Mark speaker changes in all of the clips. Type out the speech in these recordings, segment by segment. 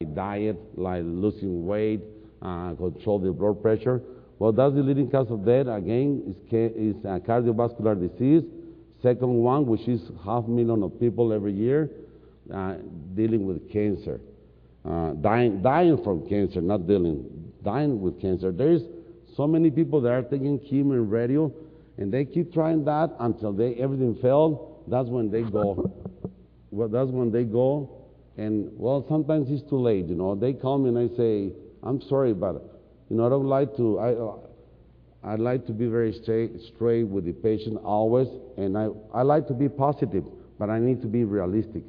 Speaker 1: diet, like losing weight, control the blood pressure. Well, that's the leading cause of death. Again, is cardiovascular disease. Second one, which is 500,000 of people every year dealing with cancer, dying from cancer, not dying with cancer. There's so many people that are taking chemo and radio, and they keep trying that until everything failed. That's when they go. Well, that's when they go, and well, sometimes it's too late. They call me and I say, "I'm sorry, but I don't like to. I like to be very straight with the patient always, and I like to be positive, but I need to be realistic,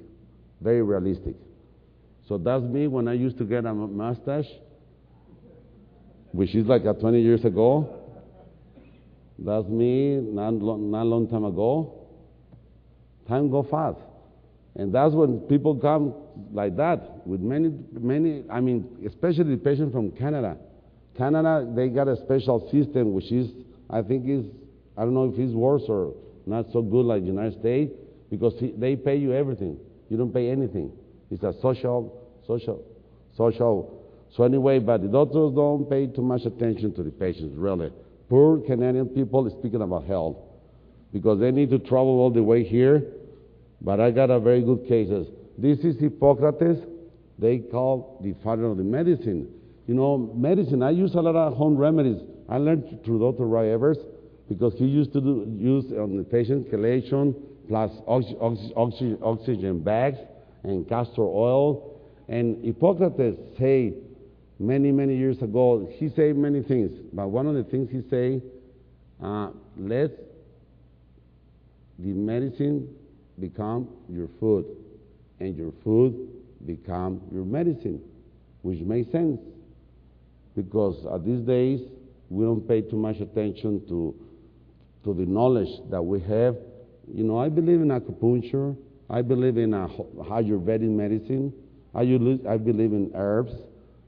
Speaker 1: very realistic." So that's me when I used to get a mustache, which is like 20 years ago. That's me not long time ago. Time go fast. And that's when people come like that with many, especially the patients from Canada. Canada, they got a special system, which is, I don't know if it's worse or not so good like the United States, because they pay you everything. You don't pay anything. It's a social. So anyway, but the doctors don't pay too much attention to the patients, really. Poor Canadian people speaking about health, because they need to travel all the way here. But I got a very good cases. This is Hippocrates. They call the father of the medicine. Medicine, I use a lot of home remedies. I learned through Dr. Roy Evers, because he used to use on the patient chelation plus oxygen bags and castor oil. And Hippocrates say many years ago, he said many things, but one of the things he say, let the medicine become your food, and your food become your medicine, which makes sense, because these days we don't pay too much attention to the knowledge that we have. I believe in acupuncture. I believe in Ayurvedic medicine. I believe in herbs.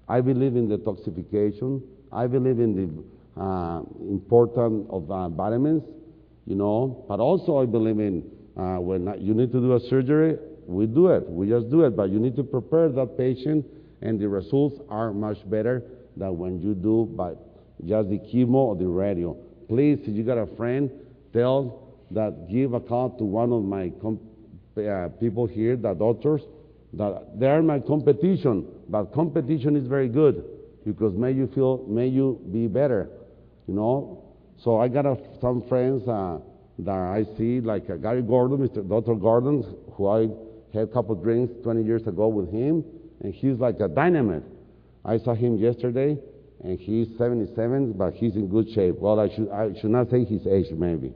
Speaker 1: I believe in detoxification. I believe in the importance of vitamins, but also I believe in when you need to do a surgery, we do it. We just do it. But you need to prepare that patient, and the results are much better than when you do by just the chemo or the radio. Please, if you got a friend, give a call to one of my people here, the doctors, that they are my competition. But competition is very good, because may you be better, So I got some friends that I see, like Gary Gordon, Dr. Gordon, who I had a couple of drinks 20 years ago with him, and he's like a dynamite. I saw him yesterday, and he's 77, but he's in good shape. Well, I should not say his age, maybe.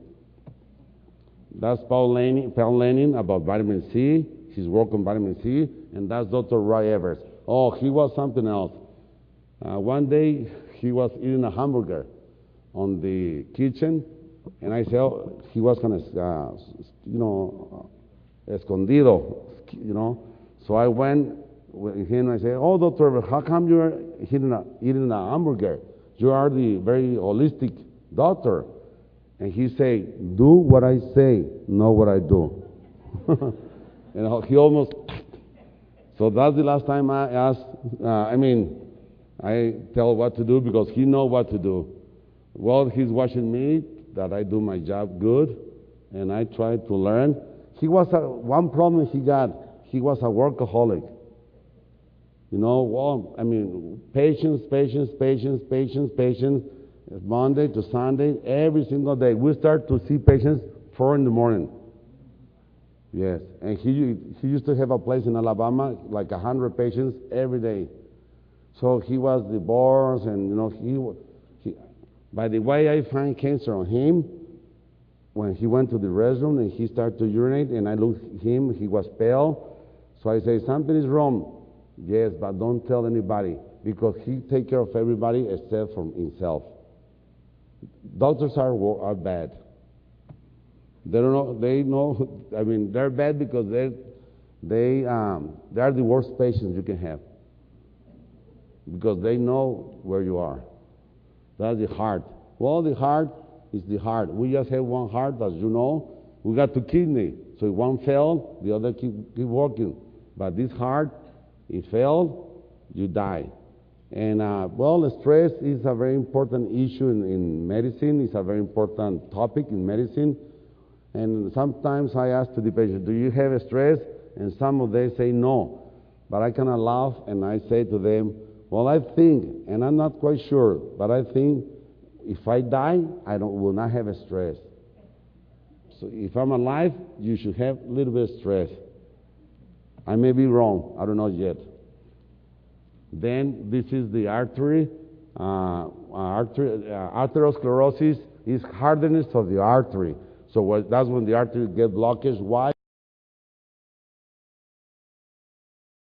Speaker 1: That's Paul Lenin about vitamin C. He's working on vitamin C, and that's Dr. Roy Evers. Oh, he was something else. One day, he was eating a hamburger on the kitchen, and I said, he was kind of, escondido, So I went with him and I said, "Oh, doctor, how come you're eating a hamburger? You are the very holistic doctor." And he said, "Do what I say, not what I do." And he almost, so that's the last time I asked, I tell what to do, because he knows what to do. Well, he's watching me, that I do my job good, and I try to learn. One problem he got, he was a workaholic. Patients, Monday to Sunday, every single day. We start to see patients 4 in the morning. Yes, and he used to have a place in Alabama, like 100 patients every day. So he was the boss, and by the way, I find cancer on him when he went to the restroom and he started to urinate, and I looked at him, he was pale. So I say, something is wrong. Yes, but don't tell anybody, because he takes care of everybody except for himself. Doctors are bad. They know, they're bad because they are the worst patients you can have, because they know where you are. That's the heart. Well, the heart is the heart. We just have one heart, as you know. We got 2 kidneys. So if one failed, the other keep working. But this heart, it failed, you die. And well, stress is a very important issue in medicine. It's a very important topic in medicine. And sometimes I ask to the patient, do you have stress? And some of them say no. But I kind of laugh and I say to them, well, I think, and I'm not quite sure, but I think if I die, will not have a stress. So if I'm alive, you should have a little bit of stress. I may be wrong. I don't know yet. Then this is the artery. Arteriosclerosis is hardness of the artery. So that's when the artery gets blockage. Why?